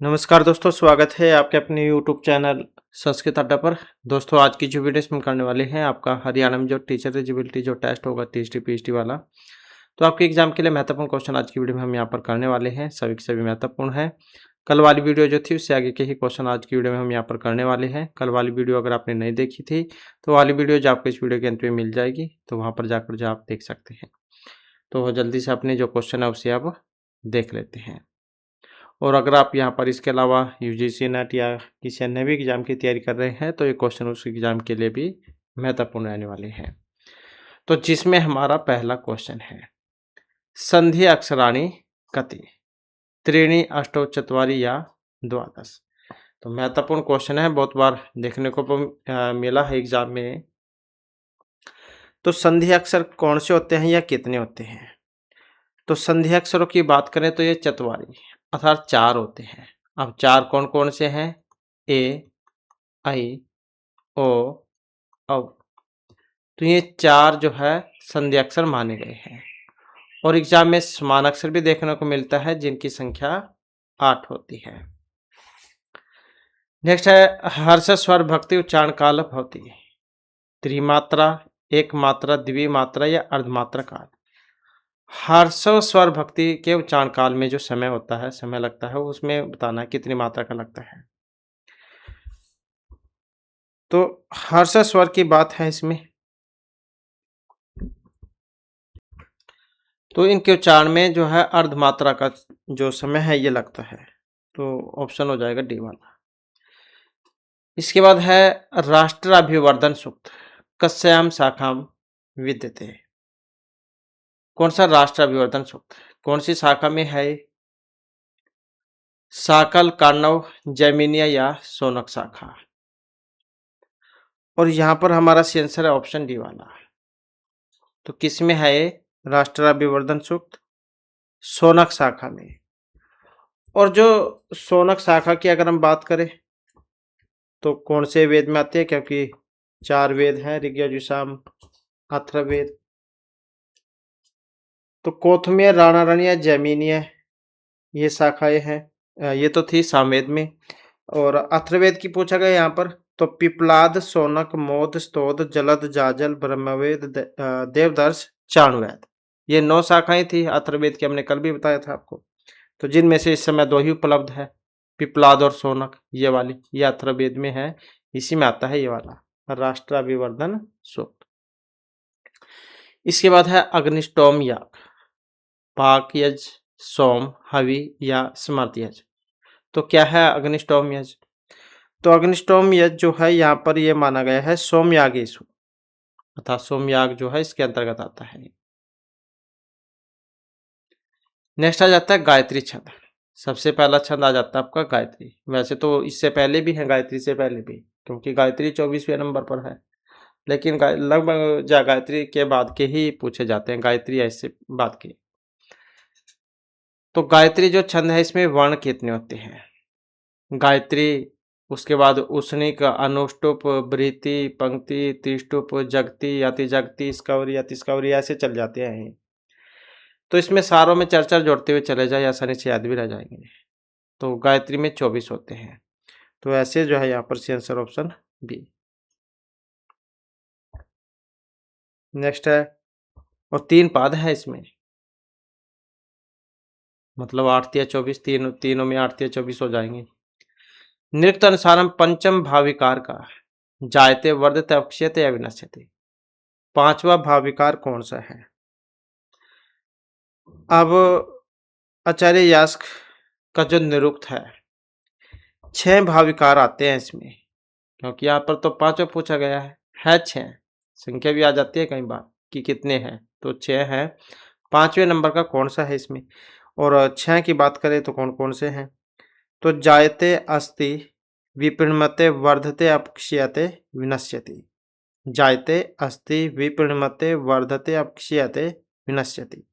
नमस्कार दोस्तों, स्वागत है आपके अपने यूट्यूब चैनल संस्कृत अड्डा पर। दोस्तों, आज की जो वीडियो इसमें करने वाले हैं आपका हरियाणा में जो टीचर एलिजिबिलिटी जो टेस्ट होगा टीएसटी पीएचडी वाला, तो आपके एग्जाम के लिए महत्वपूर्ण क्वेश्चन आज की वीडियो में हम यहाँ पर करने वाले हैं। सभी के सभी महत्वपूर्ण है। कल वाली वीडियो जो थी उससे आगे के ही क्वेश्चन आज की वीडियो में हम यहाँ पर करने वाले हैं। कल वाली वीडियो अगर आपने नहीं देखी थी तो वाली वीडियो जो आपको इस वीडियो के अंत में मिल जाएगी, तो वहाँ पर जाकर जो आप देख सकते हैं। तो जल्दी से अपने जो क्वेश्चन है उसे आप देख लेते हैं। और अगर आप यहाँ पर इसके अलावा यूजीसी नेट या किसी अन्य भी एग्जाम की तैयारी कर रहे हैं तो ये क्वेश्चन उस एग्जाम के लिए भी महत्वपूर्ण रहने वाले हैं। तो जिसमें हमारा पहला क्वेश्चन है, संधि अक्षराणि कति त्रीणि अष्टौ चत्वारि या द्वादश। तो महत्वपूर्ण क्वेश्चन है, बहुत बार देखने को मिला है एग्जाम में। तो संधि अक्षर कौन से होते हैं या कितने होते हैं? तो संधि अक्षरों की बात करें तो ये चत्वारी अर्थात 4 होते हैं। अब 4 कौन कौन से हैं? ए, आई, ओ, औ। तो ये 4 जो है संधि अक्षर माने गए हैं। और एग्जाम में समान अक्षर भी देखने को मिलता है जिनकी संख्या 8 होती है। नेक्स्ट है, हर्ष स्वर भक्ति उच्चारण काल भवति त्रिमात्रा, एक मात्रा, द्विमात्रा या अर्धमात्रा काल। हर्ष स्वर भक्ति के उच्चारण काल में जो समय होता है, समय लगता है, उसमें बताना कितनी मात्रा का लगता है। तो हर्ष स्वर की बात है इसमें, तो इनके उच्चारण में जो है अर्धमात्रा का जो समय है ये लगता है। तो ऑप्शन हो जाएगा डी वाला। इसके बाद है राष्ट्राभिवर्धन सूक्त कस्याम शाखाम विद्यते। कौन सा राष्ट्राभिवर्धन सूक्त कौन सी शाखा में है? साकल, काण्डव, जैमिनीय या शौनक शाखा। और यहाँ पर हमारा सी आंसर है ऑप्शन डी वाला। तो किस में है ये राष्ट्राभिवर्धन सूक्त? शौनक शाखा में। और जो शौनक शाखा की अगर हम बात करें तो कौन से वेद में आते हैं? क्योंकि 4 वेद हैं, ऋग, यजुः, साम, अथर्ववेद। तो कौथमीय, राणारण्य, जैमिनीय ये शाखाएं हैं। ये तो थी सामवेद में। और अथर्ववेद की पूछा गया यहाँ पर, तो पिप्लाद, शौनक, मोद, स्तोद, जलद, जाजल, ब्रह्मवेद, देवदर्श, चाणवेद, ये 9 शाखाएं थी अथर्ववेद की। हमने कल भी बताया था आपको। तो जिनमें से इस समय 2 ही उपलब्ध है, पिप्लाद और शौनक, ये वाली, ये अथर्ववेद में है। इसी में आता है ये वाला राष्ट्राभिवर्धन सूक्त। इसके बाद है अग्निष्टोम याग, पाक यज्ञ, सोम, हवि या स्मृत यज्ञ। तो क्या है अग्निष्टोम यज्ञ? तो अग्निष्टोम यज्ञ जो है यहाँ पर ये माना गया है सोमयागेषु, अर्थात सोमयाग जो है इसके अंतर्गत आता है। नेक्स्ट आ जाता है गायत्री छंद। सबसे पहला छंद आ जाता है आपका गायत्री। वैसे तो इससे पहले भी है, गायत्री से पहले भी, क्योंकि गायत्री 24वें नंबर पर है, लेकिन लगभग गायत्री के बाद के ही पूछे जाते हैं, गायत्री ऐसे बाद के। तो गायत्री जो छंद है इसमें वर्ण कितने होते हैं? गायत्री, उसके बाद उष्णिक, अनुष्टुप, वृत्ति, पंक्ति, त्रिष्टुप, जगती, अतिजगती, स्कवरी, अतिस्कवरी, ऐसे चल जाते हैं। तो इसमें सारों में चर्चा जोड़ते हुए चले जाए, आसानी से याद भी रह जाएंगे। तो गायत्री में 24 होते हैं। तो ऐसे जो है यहाँ पर C answer option B. Next है, और 3 पाद है इसमें, मतलब 8 या 24, तीनों में 8 या 24 हो जाएंगे। नृत्य अनुसारम पंचम भाविकार का जायते, वर्धते, अक्षयते या विनश्यते। 5वां भाविकार कौन सा है? अब आचार्य यास्क का जो निरुक्त है, 6 भाविकार आते हैं इसमें, क्योंकि यहाँ पर तो 5वां पूछा गया है 6, संख्या भी आ जाती है कई बार कि कितने हैं, तो 6 हैं। 5वें नंबर का कौन सा है इसमें? और 6 की बात करें तो कौन कौन से हैं? तो जायते, अस्ति, विपणमते, वर्धते, अपक्षीयते, विनश्यति। जायते, अस्ति, विपणमते, वर्धते, अपक्षीयते, विनश्यति,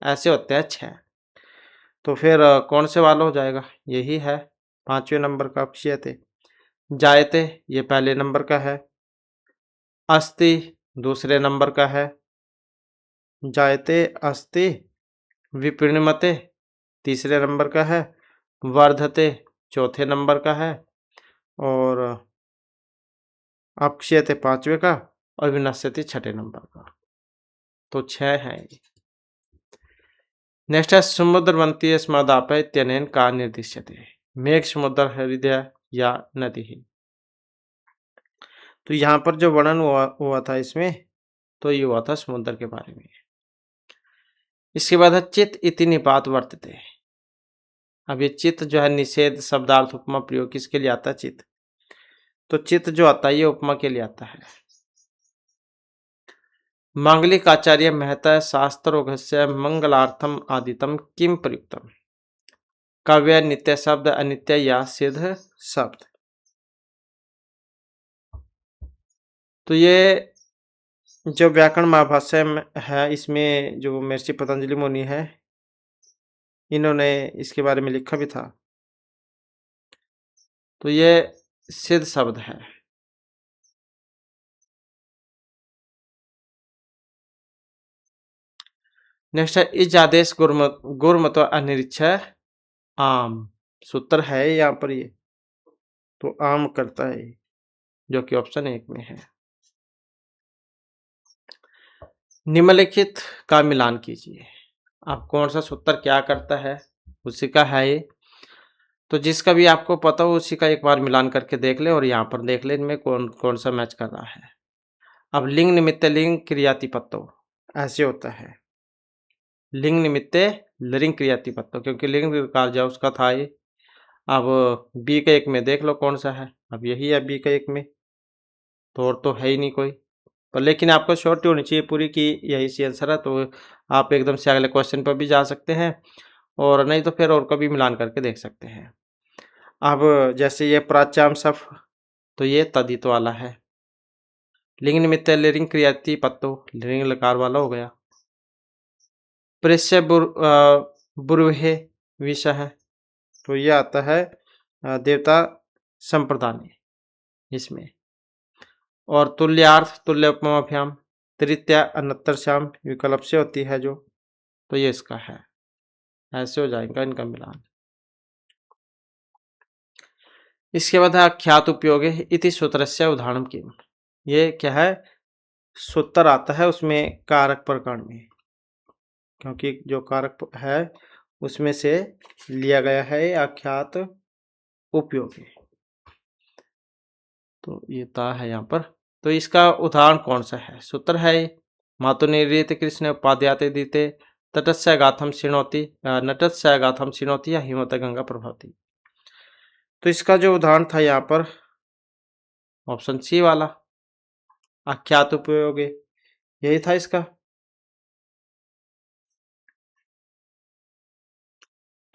ऐसे होते हैं 6। तो फिर कौन से वाला हो जाएगा? यही है 5वें नंबर का अपक्षीयते। जायते ये पहले नंबर का है, अस्ति दूसरे नंबर का है, जायते, अस्ति, विपणमते तीसरे नंबर का है, वर्धते चौथे नंबर का है, और अपक्षयते 5वें का, और विनश्यति छठे नंबर का। तो 6 है। नेक्स्ट है समुद्रवंती स्मदाप इत्यनेन का निर्दिश्यते। मेघ समुद्र हृदय या नदी ही। तो यहाँ पर जो वर्णन हुआ था इसमें, तो ये हुआ था समुद्र के बारे में। इसके बाद है चित इति निपात वर्तते। अब ये चित जो है निषेध शब्दार्थ उपमा प्रयोग किसके लिए आता है? चित। तो चित जो आता है ये उपमा के लिए आता है। मांगलिक आचार्य महता शास्त्रोघस्य मंगलार्थम आदितम किम प्रयुक्तम। काव्य नित्य शब्द अनित्य या सिद्ध शब्द। तो ये जो व्याकरण महाभाष्य है, इसमें जो महर्षि पतंजलि मुनि है, इन्होंने इसके बारे में लिखा भी था। तो ये सिद्ध शब्द है। नेक्स्ट है इज आदेश गुरमत्व अनिरीक्षय आम। सूत्र है यहाँ पर ये, तो आम करता है, जो कि ऑप्शन 1 में है। निम्नलिखित का मिलान कीजिए। अब कौन सा सूत्र क्या करता है, उसी का है ये। तो जिसका भी आपको पता हो उसी का एक बार मिलान करके देख ले, और यहाँ पर देख ले इनमें कौन कौन सा मैच कर रहा है। अब लिंग निमित्त लिंग क्रियातिपत्तो ऐसे होता है। लिंग निमित्त लिंग क्रियातिपत्तो, क्योंकि लिंग विकार जो उसका था ये। अब बी का 1 में देख लो कौन सा है। अब यही है बी का 1 में, तो और तो है ही नहीं कोई। पर लेकिन आपको श्योरिटी होनी चाहिए पूरी कि यही सी आंसर है, तो आप एकदम से अगले क्वेश्चन पर भी जा सकते हैं, और नहीं तो फिर और कभी मिलान करके देख सकते हैं। अब जैसे ये प्राच्याम सफ, तो ये तदित वाला है। लिंग निमित्त लिंग क्रियातिपत्तो लिंग लकार वाला हो गया। प्रेष्य बुर्हे विषय है, तो ये आता है देवता संप्रदान इसमें। और तुल्यार्थ तुल्य उपमाभ्याम तृतीया अनंतरश्याम विकल्प से होती है जो, तो ये इसका है। ऐसे हो जाएगा इनका मिलान। इसके बाद अख्यात उपयोग इति सूत्रस्य उदाहरण की। ये क्या है? सूत्र आता है उसमें कारक प्रकरण में, क्योंकि जो कारक है उसमें से लिया गया है अख्यात उपयोगी। तो ये ता है यहाँ पर। तो इसका उदाहरण कौन सा है? सूत्र है मातु निर्रीत कृष्ण उपाध्याते दीते तटस्य गाथम शिणोति नटस्य गाथम शिणोति या हिमत गंगा प्रभावती। तो इसका जो उदाहरण था यहाँ पर ऑप्शन सी वाला अख्यात उपयोग, यही था इसका।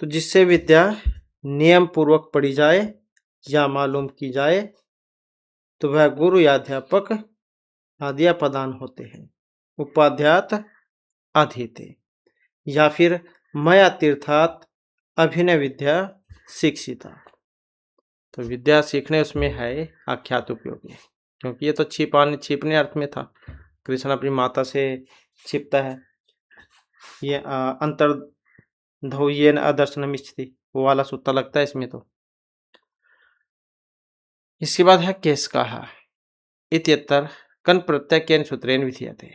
तो जिससे विद्या नियम पूर्वक पढ़ी जाए या मालूम की जाए, तो वह गुरु या अध्यापक आदि प्रदान होते हैं। उपाध्यात अधीते, या फिर मया तीर्थात अभिनय विद्या शिक्षिता। तो विद्या सीखने उसमें है आख्यात उपयोगी, क्योंकि ये तो छिपने अर्थ में था। कृष्ण अपनी माता से छिपता है, ये अंतर धौयेन अदर्शनम इच्छति, वो वाला सूत्र लगता है इसमें। तो इसके बाद है केस का है इत्यतर कन प्रत्यय केन सूत्रेण विधीयते।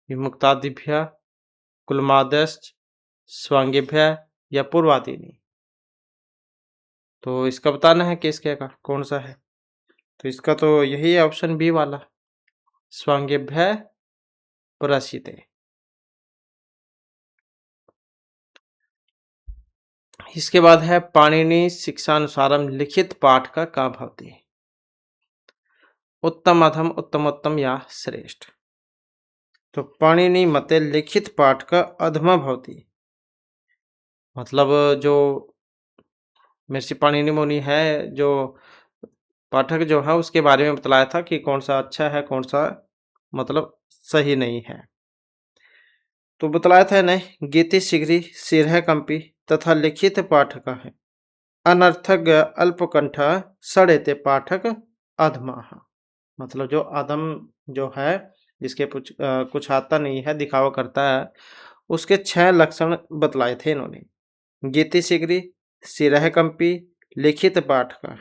विमुक्तादिभ्य कुलमादश्च स्वांगेभ्य या पूर्वादीनी। तो इसका बताना है केस क्या का कौन सा है। तो इसका तो यही है ऑप्शन बी वाला स्वांगेभ्य प्रसिते। इसके बाद है पाणिनि शिक्षानुसारम लिखित पाठ का भवति। उत्तम अधम उत्तमोत्तम या श्रेष्ठ। तो पाणिनि मते लिखित पाठ का अधमा भवति, मतलब जो महर्षि पाणिनि मुनि है, जो पाठक जो है उसके बारे में बतलाया था कि कौन सा अच्छा है कौन सा मतलब सही नहीं है। तो बतलाया था नहीं गीति शीघ्री सिरह कंपी तथा लिखित पाठक है अनर्थक अल्पकंठ सड़ेते पाठक अधमा। मतलब जो अधम जो है जिसके कुछ आता नहीं है दिखावा करता है, उसके 6 लक्षण बतलाए थे इन्होंने। गीति शीघ्री सिरह कंपी लिखित पाठ का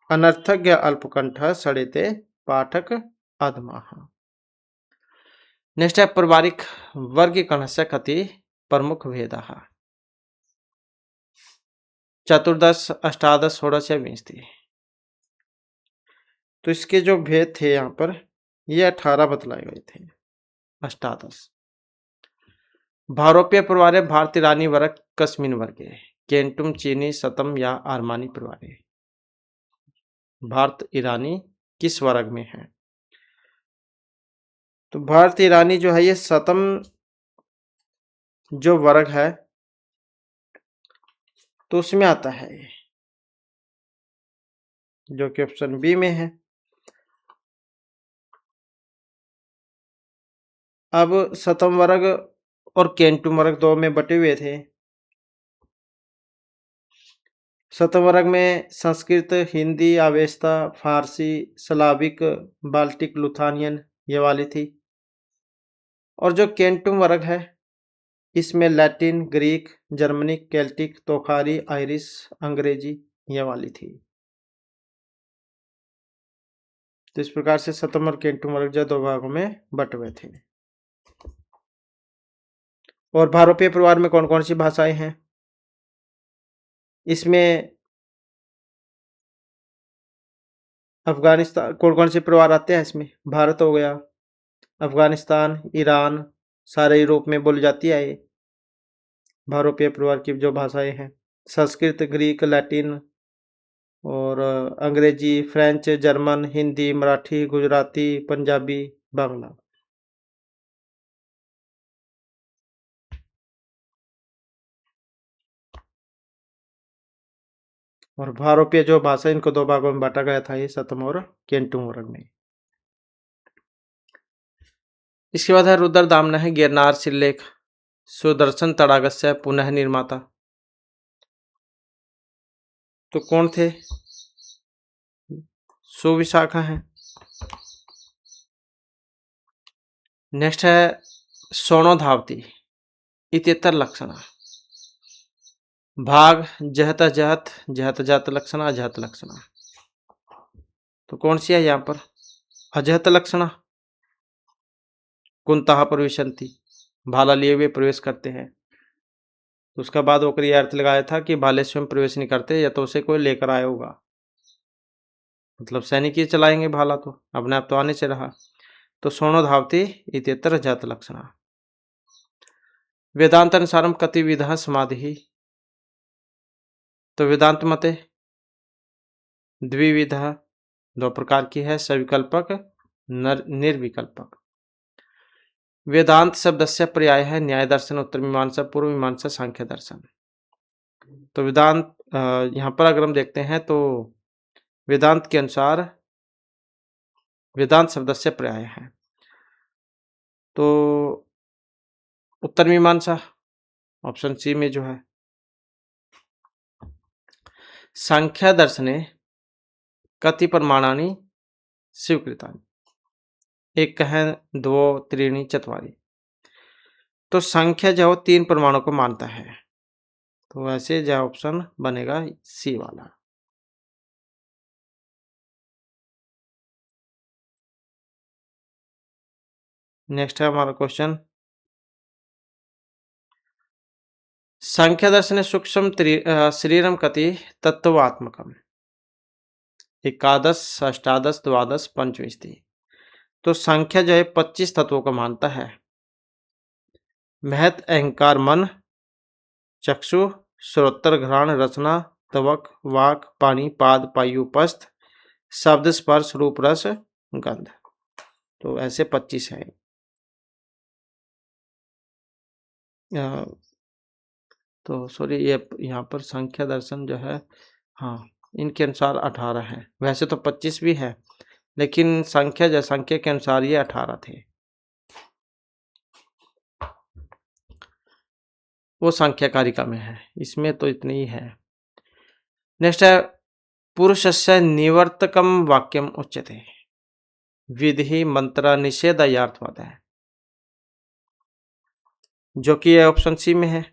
अनर्थज्ञ अल्पकंठ सड़ेते पाठक अधमाः। नेक्स्ट है पारिवारिक वर्गीकरणस्य कति प्रमुख भेदाः। चतुर्दश, अष्टादश, षोडश या विंशति। तो इसके जो भेद थे यहाँ पर ये 18 बतलाए गए थे। अष्टादश भारोपीय परिवार भारत ईरानी वर्ग कस्मिन वर्गे केंटुम चीनी सतम या आर्मानी परिवार। भारत ईरानी किस वर्ग में है? तो भारत ईरानी जो है ये सतम जो वर्ग है तो उसमें आता है ये, जो कि ऑप्शन बी में है। अब सतम वर्ग और केंटुम वर्ग दो में बटे हुए थे। सतम वर्ग में संस्कृत, हिंदी, अवेस्ता, फारसी, स्लाविक, बाल्टिक, लुथानियन ये वाली थी। और जो केंटुम वर्ग है इसमें लैटिन, ग्रीक, जर्मनिक, केल्टिक, तोखारी, आयरिश, अंग्रेजी ये वाली थी। तो इस प्रकार से सतम और केंटुम वर्ग जो दो भागों में बटे हुए थे। और भारोपीय परिवार में कौन कौन सी भाषाएं हैं? इसमें अफगानिस्तान, कौन कौन से परिवार आते हैं इसमें? भारत हो गया, अफगानिस्तान, ईरान, सारे यूरोप में बोली जाती है ये भारोपीय परिवार की जो भाषाएं हैं। संस्कृत, ग्रीक, लैटिन और अंग्रेजी, फ्रेंच, जर्मन, हिंदी, मराठी, गुजराती, पंजाबी, बांग्ला। और भारोपीय जो भाषा इनको दो भागों में बांटा गया था, ये सतम और केंटुम वर्ग में। इसके बाद है रुद्र दामन है गिरनार शिलालेख सुदर्शन तड़ागस्य पुनः निर्माता। तो कौन थे? सुविशाखा है। नेक्स्ट है सोनोधावती इत्येतर लक्षण भाग जहत जहत जहत जहत लक्षण अजहत लक्षण। तो कौन सी है यहाँ पर? अजहत लक्षण कुंतः प्रविशन्ति भाला लिए हुए प्रवेश करते हैं। तो उसका बाद होकर यह अर्थ लगाया था कि भाले स्वयं प्रवेश नहीं करते या तो उसे कोई लेकर आया होगा, मतलब सैनिक ही चलाएंगे भाला, तो अपने आप तो आने से रहा। तो सोनोधावती इत्येतर अजहत लक्षण। वेदांत अनुसारम कति विधा समाधि। तो वेदांत मते द्विविधा दो प्रकार की है, सविकल्पक निर्विकल्पक। वेदांत शब्दस्य पर्याय है न्याय दर्शन, उत्तर मीमांसा, पूर्व मीमांसा, सांख्य दर्शन। तो वेदांत यहाँ पर अगर हम देखते हैं तो वेदांत के अनुसार वेदांत शब्दस्य पर्याय है तो उत्तर मीमांसा ऑप्शन सी में जो है। सांख्य दर्शने कति प्रमाणानि स्वीकृतानि। एक है दो त्रीणि चत्वारि। तो संख्या जो 3 प्रमाणों को मानता है, तो वैसे जो ऑप्शन बनेगा सी वाला। नेक्स्ट है हमारा क्वेश्चन, संख्या दर्शन सूक्ष्म शरीरम कति तत्वात्मकम। एकादश, अष्टादश, द्वादश, पंचविंशति। तो संख्या जो है 25 तत्वों को मानता है। महत, अहंकार, मन, चक्षु, श्रोत्र, घ्राण, रचना, त्वक, वाक, पानी, पाद, पायु, उपस्थ, शब्द, स्पर्श, रूप, रस, गंध। तो ऐसे 25 हैं। तो सॉरी, ये यहाँ पर संख्या दर्शन जो है, हाँ इनके अनुसार 18 है। वैसे तो 25 भी है, लेकिन संख्या के अनुसार ये 18 थे। वो संख्या कारिका में है, इसमें तो इतनी ही है। नेक्स्ट है पुरुषस्य निवर्तकम वाक्यम उच्यते। विधि, मंत्र, निषेध या अर्थवाद है, जो कि ऑप्शन सी में है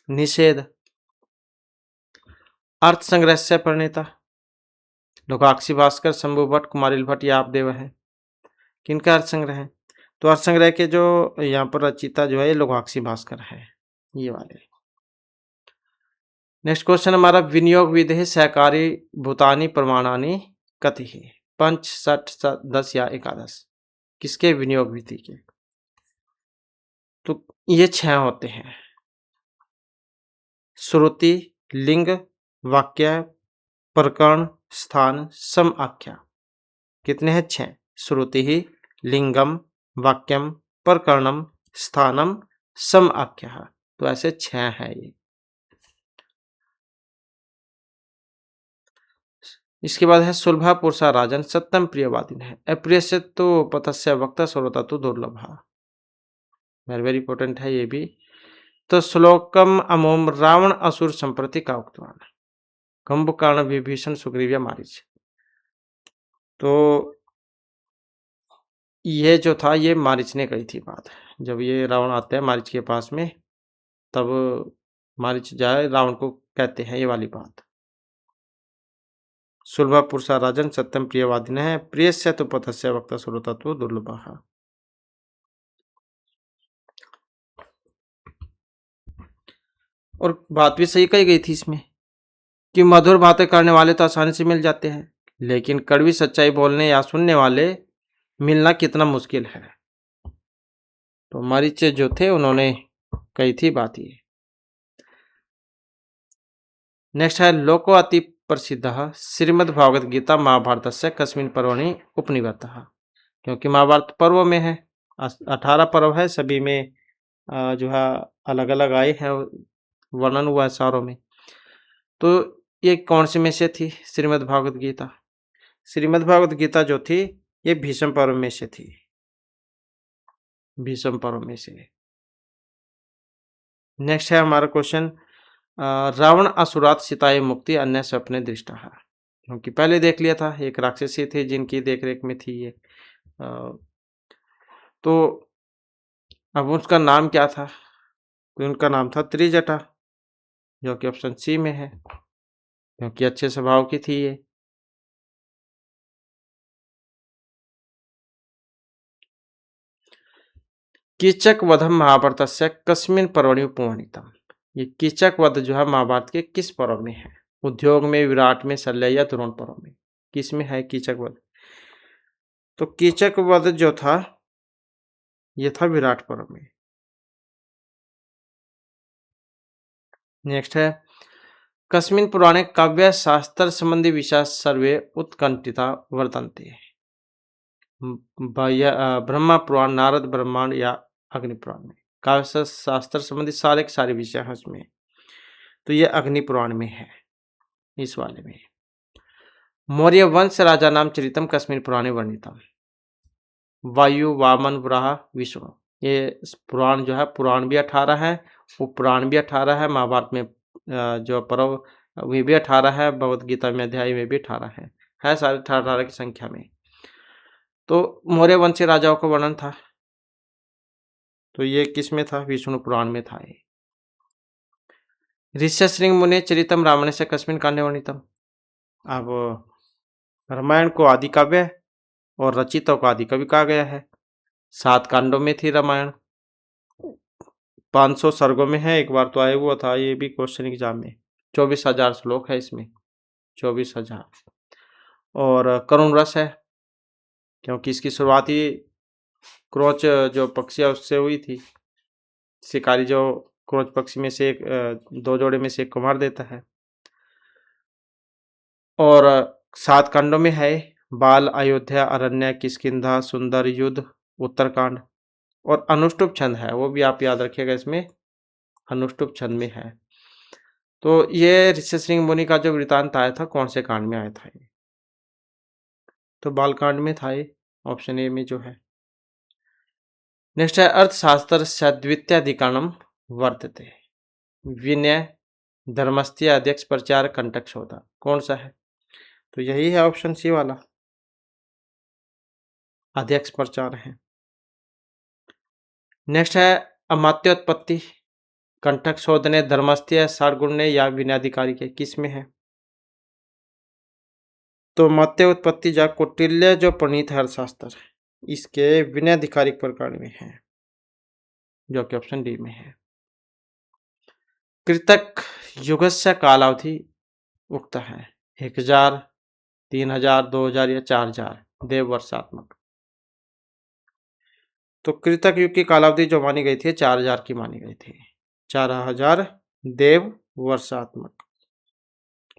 निषेध। अर्थ संग्रह से प्रणेता लोकाक्षी भास्कर, शंभु भट्ट, कुमारिल भट्ट या आपदेव है। किनका अर्थ संग्रह है? तो अर्थ संग्रह के जो यहाँ पर रचिता जो है ये लोकाक्षी भास्कर है, ये वाले। नेक्स्ट क्वेश्चन हमारा विनियोग विधि सहकारी भूतानी प्रमाणानी कति है? 5, 60, 10 या 11? किसके विनियोग विधि के? तो ये 6 होते हैं। श्रुति, लिंग, वाक्य, प्रकरण, स्थान, सम आख्या। कितने हैं? 6। श्रुति ही, लिंगम, वाक्यम, प्रकरणम, स्थानम, सम आख्या। तो ऐसे 6 है ये। इसके बाद है सुलभा पुरुषा राजन सत्यम प्रियवादिन है। अप्रिय से तो पतस्य वक्ता सर्वता तो दुर्लभा। वेरी वेरी इंपॉर्टेंट है ये भी। तो श्लोकम अमोम रावण असुर संप्रति का उक्तवान कुंभकर्ण विभीषण सुग्रीव मारीच। तो ये जो था ये मारीच ने कही थी बात। जब ये रावण आते हैं मारीच के पास में तब मारीच जाए रावण को कहते हैं ये वाली बात। सुलभा पुरुषा राजन सत्यम प्रियवादिन है प्रिय से तो पथस्य वक्ता श्रोता तो दुर्लभ। और बात भी सही कही गई थी इसमें कि मधुर बातें करने वाले तो आसानी से मिल जाते हैं, लेकिन कड़वी सच्चाई बोलने या सुनने वाले मिलना कितना मुश्किल है। तो मारीच जो थे उन्होंने कही थी बात ये। नेक्स्ट है लोको अति प्रसिद्ध श्रीमद्भागवत गीता महाभारत से कस्मिन् पर्वणि उपनिबद्धः। क्योंकि महाभारत पर्व में है, 18 पर्व है, सभी में जो है अलग अलग आए हैं, वर्णन हुआ है सारों में। तो ये कौन से में से थी श्रीमद्भागवत गीता? श्रीमद्भागवत गीता जो थी ये भीष्म पर्व में से थी, भीष्म पर्व में से। नेक्स्ट है हमारा क्वेश्चन रावण असुरात सीताए मुक्ति अन्य सपने दृष्टा है। क्योंकि पहले देख लिया था एक राक्षसी थी जिनकी देखरेख में थी ये। तो अब उसका नाम क्या था? तो उनका नाम था त्रिजटा, जो कि ऑप्शन सी में है, क्योंकि अच्छे स्वभाव की थी ये। कीचक वधम महाभारत से कस्मिन पर्वणि उपवर्णितम। ये कीचक वध जो है महाभारत के किस पर्व में है? उद्योग में, विराट में, शल्य या द्रोण पर्व में? किस में है कीचक वध? तो कीचक वध जो था ये था विराट पर्व में। नेक्स्ट है कस्मिन पुराणे काव्य शास्त्र संबंधी विषय सर्वे उत्कंठिता वर्तन्ते। ब्रह्मा पुराण, नारद ब्रह्मांड या अग्नि पुराण में? काव्य शास्त्र संबंधी सारे के सारे विषय हैं उसमें। तो ये अग्नि पुराण में है, इस वाले में। मौर्य वंश राजा नाम चरितम कस्मिन पुराणे वर्णितम। वायु, वामन, वराह, विष्णु। ये पुराण जो है पुराण भी 18 है, उपपुराण भी 18 है। महाभारत में जो पर्व वे भी 18 है, भगवद गीता में अध्याय में भी 18 है सारे 18 की संख्या में। तो मौर्य वंशी राजाओं का वर्णन था, तो ये किस में था? विष्णु पुराण में था ये। ऋष्यशृंग मुने चरितम रामायण से कस्मिन कांडे वर्णितम। अब रामायण को आदि काव्य और रचितों को आदि कवि कहा गया है। 7 कांडों में थी रामायण, 500 सर्गों में है। एक बार तो आया हुआ था ये भी क्वेश्चन एग्जाम में। 24,000 श्लोक है इसमें, 24,000। और करुण रस है, क्योंकि इसकी शुरुआत ही क्रोच जो पक्षी है उससे हुई थी। शिकारी जो क्रोच पक्षी में से एक 2 जोड़े में से एक को मार देता है। और 7 कांडों में है बाल, अयोध्या, अरण्य, किष्किंधा, सुंदर, युद्ध, उत्तरकांड। और अनुष्टुप छंद है, वो भी आप याद रखिएगा, इसमें अनुष्टुप छंद में है। तो ये ऋष्यशृंग मुनि का जो वृतांत आया था कौन से कांड में आया था ये? तो बालकांड में था ये, ऑप्शन ए में जो है। नेक्स्ट है अर्थशास्त्र सद्वित्याधिकरणम वर्तते। विनय, धर्मस्थ्य, अध्यक्ष प्रचार, कंटक शोधा। कौन सा है? तो यही है ऑप्शन सी वाला, अध्यक्ष प्रचार है। नेक्स्ट है अमात्योत्पत्ति, कंटक शोधने, धर्मस्थ्य, सारगुण्य या विनयाधिकारी के? किस में है? तो मत्स्य उत्पत्ति जा कौटिल्य जो प्रणीत है अर्थशास्त्र, इसके विनयाधिकारिक प्रकार में है, जो कि ऑप्शन डी में है। कृतक युगस्य कालावधि उक्त है 1000, 3000, 2000 या 4000 देव वर्षात्मक। तो कृतक युग की कालावधि जो मानी गई थी 4000 की मानी गई थी, 4000 देव वर्षात्मक।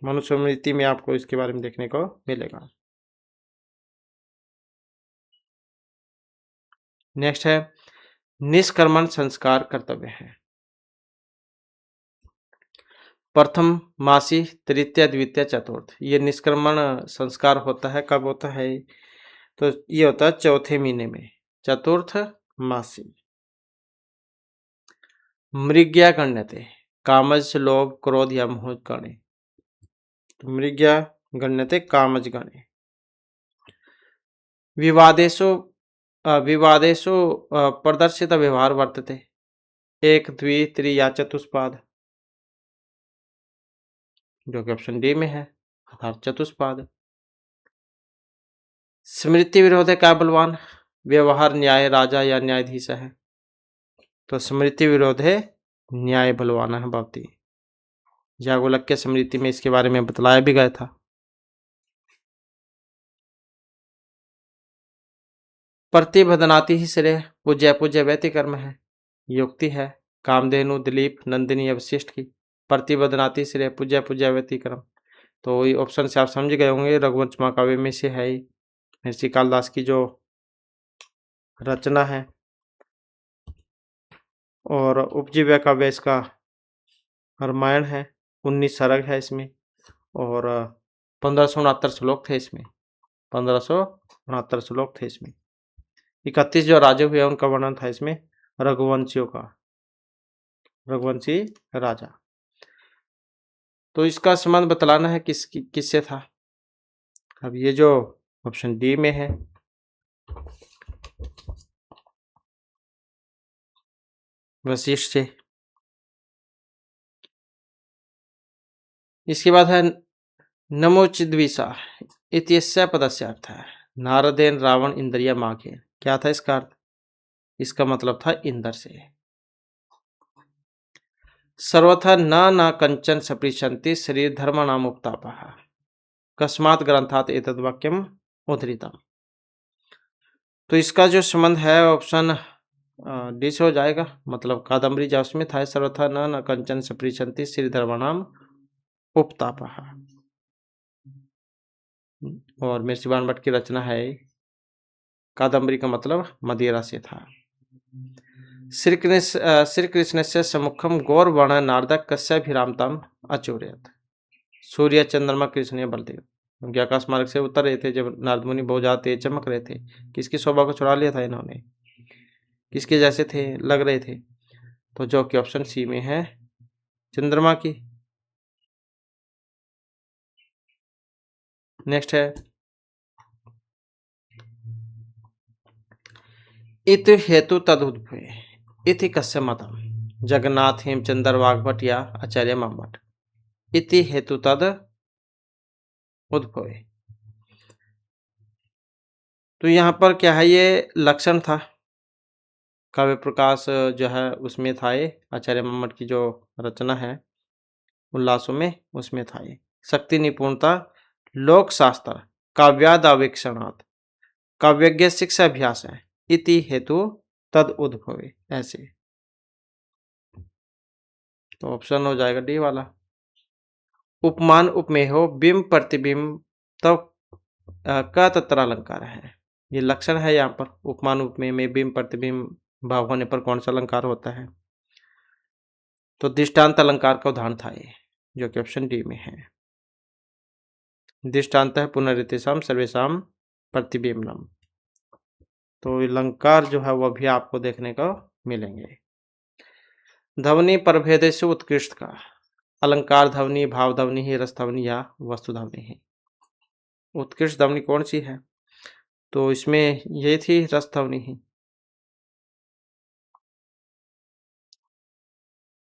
मनुस्मृति में आपको इसके बारे में देखने को मिलेगा। नेक्स्ट है निष्कर्मण संस्कार कर्तव्य है। प्रथम, मासी, तृतीय, द्वितीय, चतुर्थ। ये निष्कर्मण संस्कार होता है, कब होता है? तो ये होता है चौथे महीने में, चतुर्थ मासी। मृग्या गण्यते, कामज, लोभ, क्रोध या मोह गणे। मृग्या गण्यते कामज गणे। विवादेषु विवादेषु प्रदर्शित व्यवहार वर्तते 1, 2, 3 या चतुष्पाद, जो कि ऑप्शन डी में है, अर्थात चतुष्पाद। स्मृति विरोध है क्या बलवान? व्यवहार न्याय राजा या न्यायाधीश है? तो स्मृति विरोध है न्याय बलवाना है बापती। जागोलक्य स्मृति में इसके बारे में बतलाया भी गया था। प्रतिबदनाति ही श्रेय पूज्य पूज्य व्यक्ति कर्म है, युक्ति है। कामधेनु, दिलीप, नंदिनी, वशिष्ठ की प्रतिबदनाति श्रेय पूज्य पूज्य व्यक्ति कर्म। तो ये ऑप्शन से आप समझ गए होंगे, रघुवंश महाकाव्य में से है महर्षि कालिदास की जो रचना है, और उपजीव्य काव्य इसका रामायण है। 19 सर्ग है इसमें, और 1569 श्लोक थे इसमें, 1569 श्लोक थे इसमें। 31 जो राजे हुए उनका वर्णन था इसमें, रघुवंशियों का, रघुवंशी राजा। तो इसका संबंध बतलाना है किससे था? अब ये जो ऑप्शन डी में है, वशिष्ठ से। इसके बाद है नमोचिद्विषा इत्यस्य पदस्य अर्थ है नारदेन रावण इंद्रिया माघे। क्या था इसका अर्थ? इसका मतलब था इंद्र से। सर्वथा न कंचन सपृशन्ति शरीर धर्म नाम उक्तापः कस्मात् ग्रंथात एतद् वाक्यम उद्धृतम्। तो इसका जो संबंध है ऑप्शन डी से हो जाएगा, मतलब कादम्बरी जा उसमें था सर्वथा न कंचन सपृशन्ति शरीर धर्म नाम उपतापः। और मिर्चिवान भट्ट की रचना है, कादम्बरी का मतलब मदिरा से था। श्री कृष्ण से सम्मुखम गौरवर्ण नारदक कस्याभिरामताम अचूर्यत। सूर्य, चंद्रमा, कृष्ण या बलदेव क्योंकि आकाश मार्ग से उतर रहे थे जब नारद मुनि बहुत ज्यादा तेज चमक रहे थे। किसकी शोभा को चुरा लिया था इन्होंने? किसके जैसे थे, लग रहे थे? तो जो कि ऑप्शन सी में है, चंद्रमा की। नेक्स्ट है इत हेतु तदुद्भवे इति कस्य मतम। जगन्नाथ, हेमचंद्र, वाग्भट या आचार्य मामट। इति हेतु तद उद्भवे, तो यहाँ पर क्या है, ये लक्षण था। काव्य प्रकाश जो है उसमें था ये, आचार्य मम्मट की जो रचना है उल्लासों में, उसमें था ये। शक्ति निपुणता लोक शास्त्र काव्यादावेक्षणात् काव्यज्ञ शिक्षा अभ्यास है इति हेतु तद उद्भवे, ऐसे। तो ऑप्शन हो जाएगा डी वाला। उपमान उपमेय हो बिंब प्रतिबिंब तब का तत्र अलंकार है। ये लक्षण है यहाँ पर। उपमान उपमेय में बिंब प्रतिबिंब भाव होने पर कौन सा अलंकार होता है? तो दृष्टांत अलंकार का उदाहरण था ये, जो कि ऑप्शन डी में है। दृष्टांत है पुनरीतिशाम सर्वेशाम प्रतिबिंबनम। तो अलंकार जो है वह भी आपको देखने को मिलेंगे। ध्वनि प्रभेद से उत्कृष्ट का अलंकार ध्वनि, भाव ध्वनि ही, रस ध्वनि या वस्तु ध्वनि ही। उत्कृष्ट ध्वनि कौन सी है? तो इसमें ये थी रस ध्वनि ही।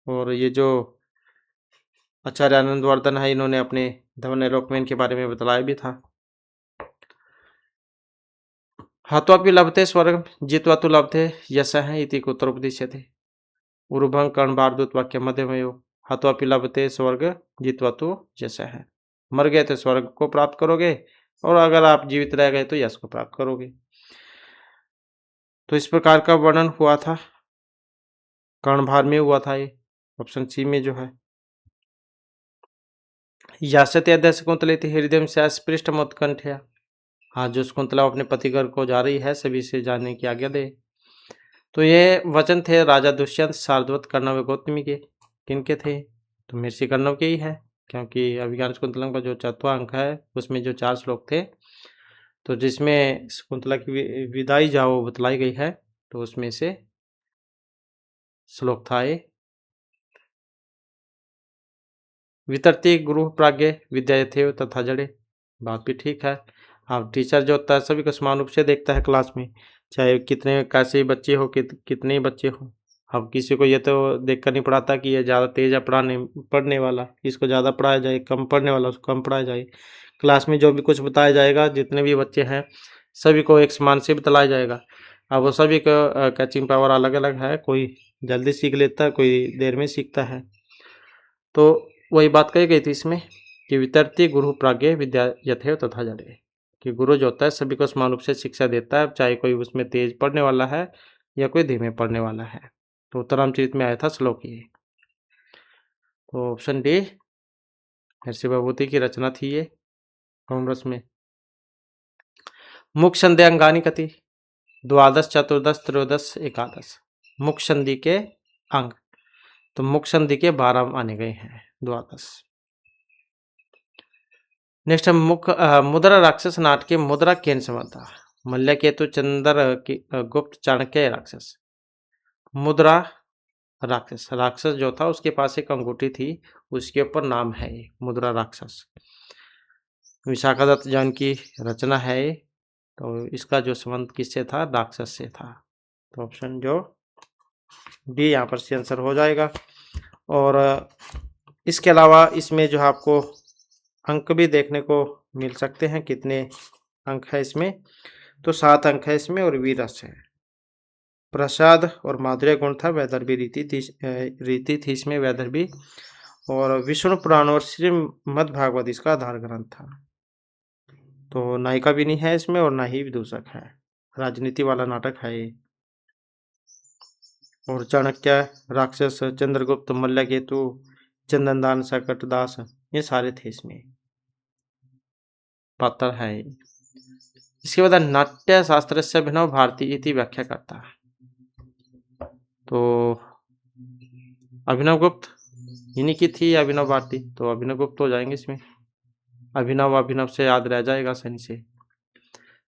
और ये जो आचार्य आनंदवर्धन है, इन्होंने अपने ध्वनिलोक में इनके बारे में बतलाया भी था। हत्वापि लभते स्वर्गं जित्वा तु लभते यशः इति कुत्रोपदिश्यते। उरुभं कर्णभारदूत वाक्य मध्यमयो हत्वापि लभते स्वर्ग जित्वा तु यशः। मर गए तो स्वर्ग को प्राप्त करोगे और अगर आप जीवित रह गए तो यश को प्राप्त करोगे। तो इस प्रकार का वर्णन हुआ था, कर्णभार में हुआ था ये, ऑप्शन सी में जो है। यास्यते अद्य शकुंतलेति हृदय से स्पृष्टमुत्कंठया। हाँ, जो शकुंतला अपने पति घर को जा रही है सभी से जानने की आज्ञा दे। तो ये वचन थे राजा दुष्यंत शार्दूल कर्णव गौतमी के। किनके थे? तो महर्षि कर्णव के ही है, क्योंकि अभिज्ञान शकुंतलम का जो 4वां अंक है उसमें जो 4 श्लोक थे, तो जिसमें शकुंतला की विदाई जाओ बतलाई गई है, तो उसमें से श्लोक था ये। वितरती गुरु प्राज्ञ विद्यायथेव तथा जड़े। बात भी ठीक है। अब टीचर जो होता है सभी को समान रूप से देखता है क्लास में, चाहे कितने कैसे बच्चे हो, कितने बच्चे हो। अब किसी को ये तो देखकर नहीं पढ़ाता कि ये ज़्यादा तेज है पढ़ने वाला, इसको ज़्यादा पढ़ाया जाए, कम पढ़ने वाला उसको कम पढ़ाया जाए। क्लास में जो भी कुछ बताया जाएगा, जितने भी बच्चे हैं सभी को एक समान से बताया जाएगा। अब वो सभी का कैचिंग पावर अलग अलग है, कोई जल्दी सीख लेता है, कोई देर में सीखता है। तो वही बात कही गई थी इसमें कि वितरती गुरु प्राज्ञ विद्या यथेव तथा जड़े, कि गुरु जो होता है सभी को समान रूप से शिक्षा देता है, चाहे कोई उसमें तेज पढ़ने वाला है या कोई धीमे पढ़ने वाला है। तो उत्तरामचरित में आया था श्लोक ये। तो ऑप्शन डी महर्षि भभूति की रचना थी ये कौमरस में। मुख संधि अंगानी कति द्वादश चतुर्दश त्रयोदश एकादश। मुख संधि के अंग, तो मुख संधि के 12 माने गए हैं, द्वादश। नेक्स्ट है मुद्रा राक्षस नाट के मुद्रा केन समता। मल्ल केतु चंद्र गुप्त चाणक्य राक्षस। मुद्रा राक्षस, राक्षस जो था उसके पास एक अंगूठी थी, उसके ऊपर नाम है ये मुद्रा राक्षस। विशाखादत्त जैन की रचना है ये। तो इसका जो संबंध किससे था? राक्षस से था। तो ऑप्शन जो डी यहाँ पर से आंसर हो जाएगा। और इसके अलावा इसमें जो है आपको अंक भी देखने को मिल सकते हैं। कितने अंक है इसमें? तो 7 अंक है इसमें और वीरस है। प्रसाद और माधुर्य गुण था, वैदर्भी रीति थी इसमें वैदर्भी। और विष्णु पुराण और श्रीमद् भागवत इसका आधार ग्रंथ था। तो नायिका भी नहीं है इसमें और ना ही विदूषक है, राजनीति वाला नाटक है ये। और चाणक्य राक्षस, चंद्रगुप्त, मल्लकेतु, चंदनदान, सकटदास, ये सारे थे इसमें पात्र है। इसके बाद नाट्य शास्त्र से अभिनव भारती इति व्याख्या करता है। तो अभिनव गुप्त इन्हीं की थी, अभिनव भारती, तो अभिनव गुप्त हो जाएंगे इसमें। अभिनव से याद रह जाएगा आसानी से।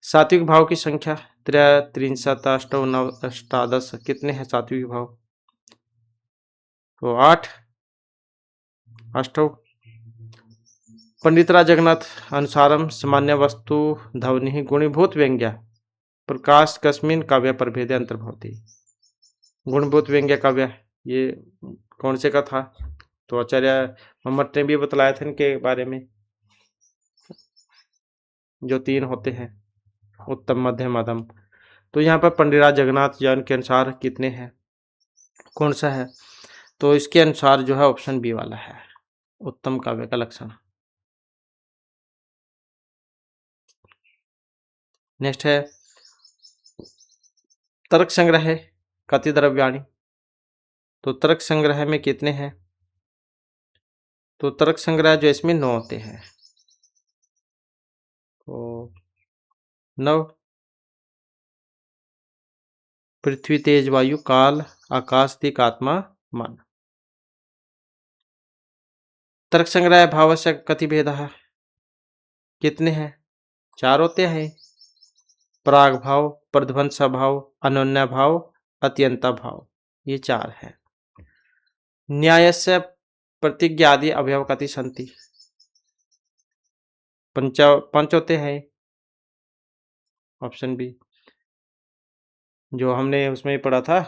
सात्विक भाव की संख्या 3 8 9 अष्टादश। कितने हैं सात्विक भाव? तो 8 8। पंडितराज जगन्नाथ अनुसारम सामान्य वस्तु ध्वनि गुणीभूत व्यंग्य प्रकाश कस्मिन काव्य प्रभेद अंतर्भवती। गुणभूत व्यंग्य काव्य ये कौन से का था? तो आचार्य मम्मट ने भी बतलाया था इनके बारे में, जो 3 होते हैं, उत्तम, मध्यम, अधम। तो यहाँ पर पंडितराज जगन्नाथ जैन के अनुसार कितने हैं, कौन सा है? तो इसके अनुसार जो है ऑप्शन बी वाला है, उत्तम काव्य का लक्षण। नेक्स्ट है तर्क संग्रह कति द्रव्याणी। तो तर्क संग्रह में कितने हैं? तो तर्क संग्रह जो इसमें 9 होते हैं। तो 9 पृथ्वी तेज वायु काल आकाश दिक आत्मा मन। तर्क संग्रह भाव से कति भेद है, कितने हैं? 4 होते हैं। प्राग भाव, प्रध्वंस भाव, अनन्या भाव, अत्यंता भाव, ये 4 है। न्याय से प्रतिज्ञा आदि अवयव कति संति। 5 होते हैं। ऑप्शन बी जो हमने उसमें पढ़ा था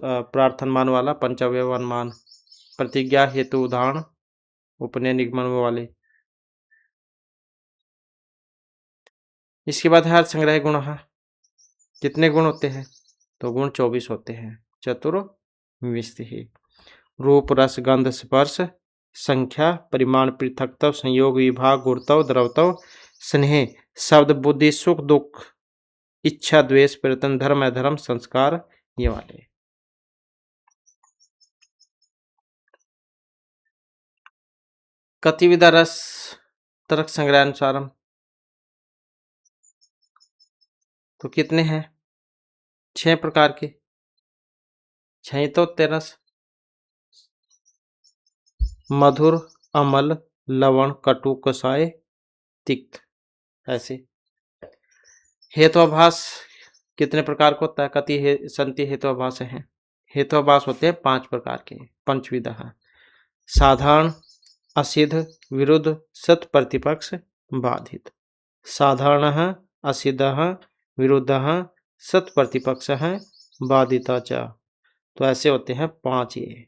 प्रार्थनमान वाला, पंचअवयव अनुमान, प्रतिज्ञा हेतु उदाहरण, उपनय निगमन वाले। इसके बाद है संग्रह गुण। कितने गुण होते हैं? तो गुण 24 होते हैं। चतुर्विंशतिः। रूप, रस, गंध, स्पर्श, संख्या, परिमाण, पृथकत्व, संयोग, विभाग, गुणत्व, द्रवत्व, स्नेह, शब्द, बुद्धि, सुख, दुख, इच्छा, द्वेष, प्रयत्न, धर्म, अधर्म, संस्कार, ये वाले। कतिविधा रस तर्क संग्रहानुसारम, तो कितने हैं? 6 प्रकार के। 6 तो होते रस। मधुर, अम्ल, लवण, कटु, कषाय, तिक्त, ऐसे। हेत्वाभास कितने प्रकार का होता है? कति संति हेत्वाभास हैं? हेत्वाभास होते हैं 5 प्रकार के। पंचविधा: साधारण, असिद्ध, विरुद्ध, सत, प्रतिपक्ष, बाधित। साधारण, असिद्ध, विरुद्ध, सत, प्रतिपक्ष, बाधिता च। तो ऐसे होते हैं 5 ये।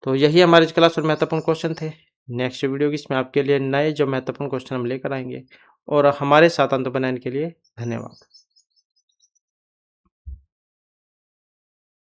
तो यही हमारे क्लास में महत्वपूर्ण क्वेश्चन थे। नेक्स्ट वीडियो की इसमें आपके लिए नए जो महत्वपूर्ण क्वेश्चन हम लेकर आएंगे। और हमारे साथ अंत बनाने के लिए धन्यवाद।